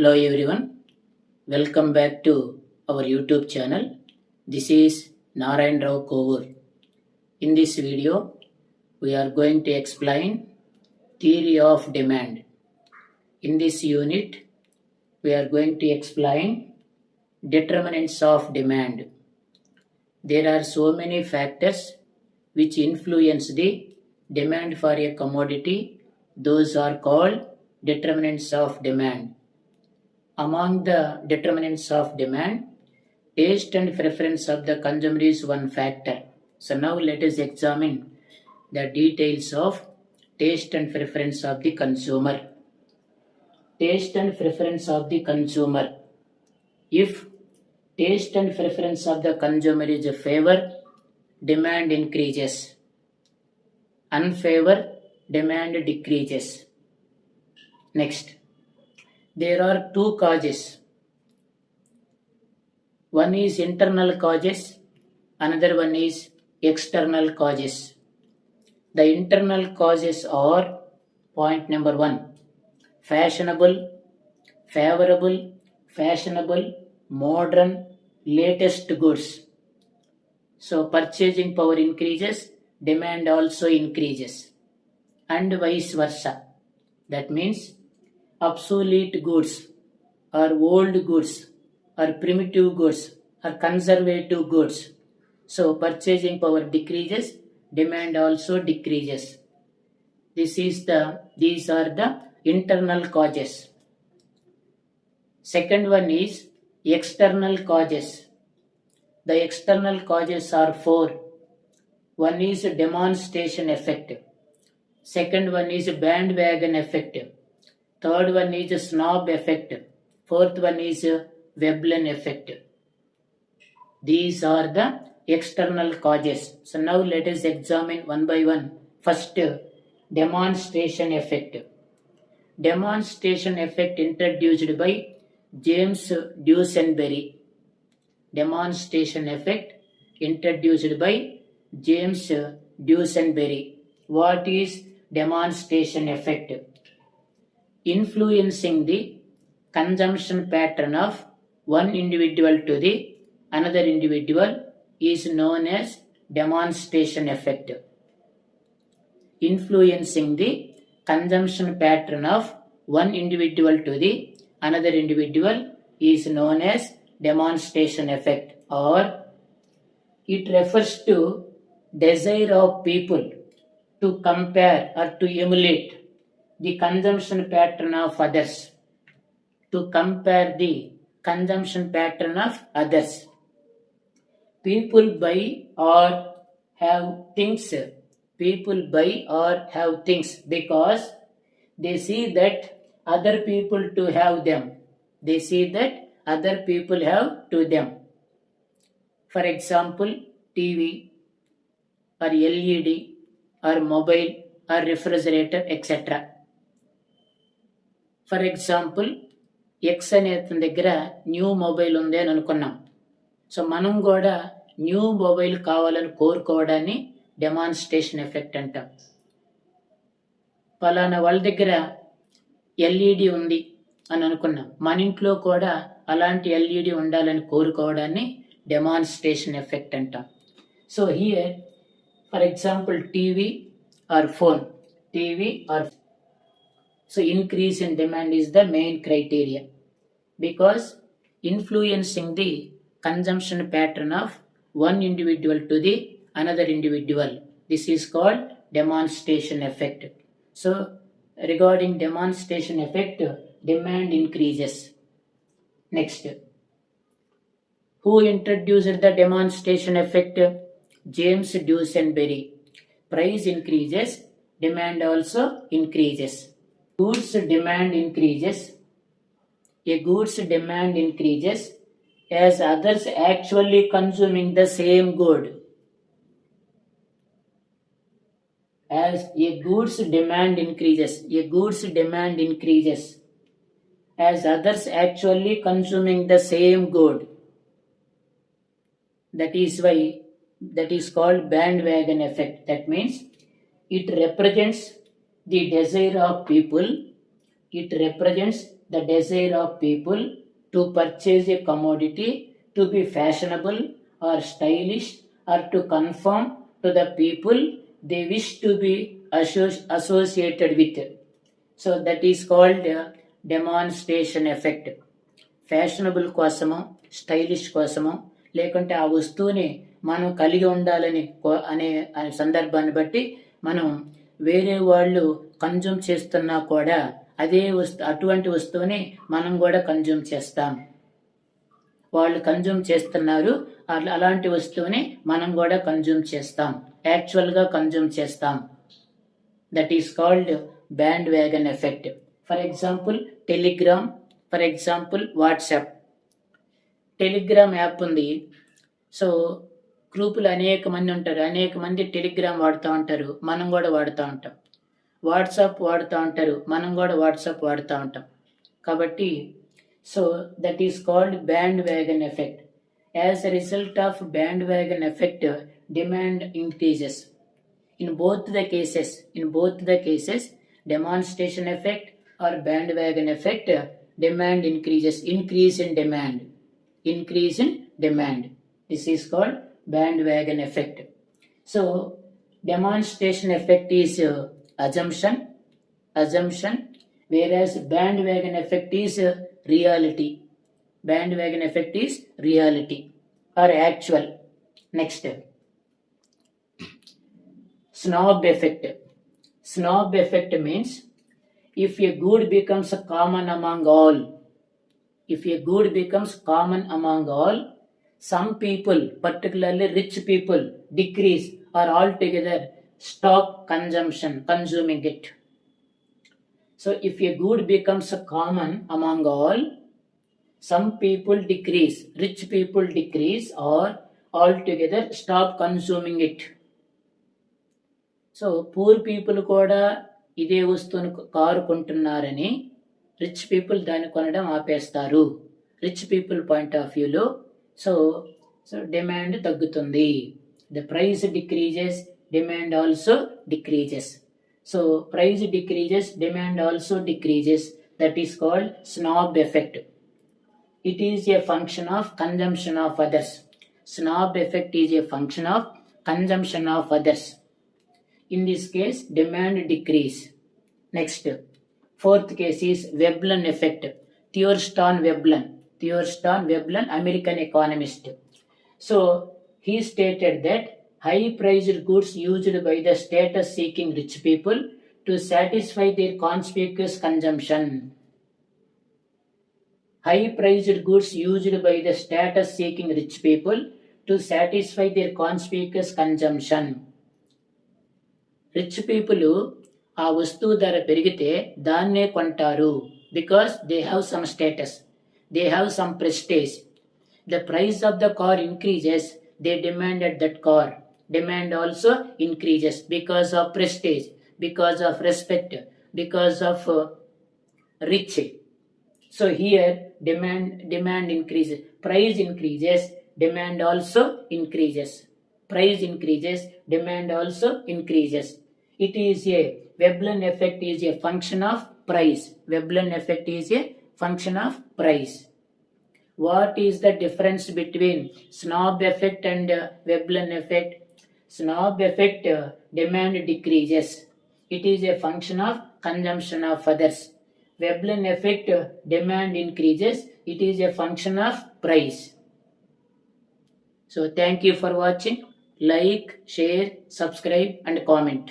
Hello everyone, welcome back to our YouTube channel. This is Narayan Rao Kovur. In this video, we are going to explain theory of demand. In this unit, we are going to explain determinants of demand. There are so many factors which influence the demand for a commodity. Those are called determinants of demand. Among the determinants of demand, taste and preference of the consumer is one factor. So now let us examine the details of taste and preference of the consumer. Taste and preference of the consumer. If taste and preference of the consumer is a favor, demand increases. Unfavor, demand decreases. Next, there are two causes. One is internal causes, another one is external causes. The internal causes are, point number one, fashionable, favorable, fashionable, modern, latest goods. So purchasing power increases, demand also increases, and vice versa. That means obsolete goods or old goods or primitive goods or conservative goods. So purchasing power decreases, demand also decreases. These are the internal causes. Second one is external causes. The external causes are four. One is demonstration effect. Second one is bandwagon effect. Third one is snob effect. Fourth one is Veblen effect. These are the external causes. So now let us examine one by one. First, demonstration effect. Demonstration effect introduced by James Dusenberry. Demonstration effect introduced by James Dusenberry. What is demonstration effect? Influencing the consumption pattern of one individual to the another individual is known as demonstration effect. Influencing the consumption pattern of one individual to the another individual is known as demonstration effect, or it refers to desire of people to compare or to emulate the consumption pattern of others. To compare the consumption pattern of others. People buy or have things. People buy or have things because they see that other people to have them. They see that other people have to them. For example, TV or LED or mobile or refrigerator, etc. For example X అనే అతని దగ్గర new mobile ఉంది అని అనుకున్నాం. So మనం కూడా new mobile కావాలని కోరుకోవడాన్ని demonstration effect అంటాం. పలానా వాళ్ళ దగ్గర ఎల్ఈడి ఉంది అని అనుకున్నాం. మన ఇంట్లో కూడా అలాంటి ఎల్ఈడి ఉండాలని కోరుకోవడాన్ని డెమాన్స్ట్రేషన్ ఎఫెక్ట్ అంటాం. So here for example TV or phone. So increase in demand is the main criteria because influencing the consumption pattern of one individual to the another individual. This is called demonstration effect. So regarding demonstration effect, demand increases. Next, who introduced the demonstration effect? James Dusenberry. Price increases, demand also increases. Goods demand increases. A goods demand increases as others actually consuming the same good. As a goods demand increases. A goods demand increases as others actually consuming the same good. That is called bandwagon effect. That means it represents the desire of people. It represents the desire of people to purchase a commodity to be fashionable or stylish or to conform to the people they wish to be associated with. So that is called demonstration effect. Fashionable కోసమో stylish కోసమో లేకుంటే ఆ వస్తువుని మనం కలిగి ఉండాలని అనే సందర్భాన్ని బట్టి మనం వేరే వాళ్ళు కన్జ్యూమ్ చేస్తున్నా కూడా అటువంటి వస్తువుని మనం కూడా కన్జ్యూమ్ చేస్తాం. వాళ్ళు కన్జ్యూమ్ చేస్తున్నారు, అలాంటి వస్తువుని మనం కూడా కన్జ్యూమ్ చేస్తాం, యాక్చువల్గా కన్జ్యూమ్ చేస్తాం. That is called band wagon effect. For example Telegram, for example WhatsApp. Telegram app ఉంది. సో గ్రూపులు అనేక మంది ఉంటారు, అనేక మంది టెలిగ్రామ్ వాడుతూ ఉంటారు, మనం కూడా వాడుతూ ఉంటాం. వాట్సాప్ వాడుతూ ఉంటారు, మనం కూడా వాట్సాప్ వాడుతూ ఉంటాం. కాబట్టి so that is called band wagon effect. As a result of band wagon effect, demand increases. In both the cases demonstration effect or bandwagon effect, demand increases. Increase in demand. This is called bandwagon effect. So demonstration effect is assumption, whereas bandwagon effect is reality. Bandwagon effect is reality or actual. Next, snob effect. Snob effect means if a good becomes common among all, some people, particularly rich people, decrease or altogether stop consuming it. So if a good becomes common among all, some people decrease, rich people decrease or altogether stop consuming it. So poor people కూడా ఇదే వస్తువును car కొంటున్నారని rich people దాన్ని కొనడం ఆపేస్తారు. Rich people point of వ్యూలో so demand తగ్గుతుంది. The price decreases, demand also decreases. So price decreases, demand also decreases. That is called snob effect. It is a function of consumption of others. Snob effect is a function of consumption of others. In this case, demand decrease. Next, fourth case is Veblen effect. Thurston Veblen, American economist. So he stated that high-priced goods used by the status-seeking rich people to satisfy their conspicuous consumption. High-priced goods used by the status-seeking rich people to satisfy their conspicuous consumption. Rich people ఆ వస్తువు ధర పెరిగితే దాన్నే కొంటారు. Because they have some status, they have some prestige. The price of the car increases, they demanded that car. Demand also increases because of prestige, because of respect, because of rich. So here demand increases. Price increases, demand also increases. Price increases, demand also increases. It is a Veblen effect is a function of price. Veblen effect is a function of price. What is the difference between snob effect and Veblen effect? Snob effect, demand decreases. It is a function of consumption of others. Veblen effect, demand increases. It is a function of price. So thank you for watching. Like, share, subscribe and comment.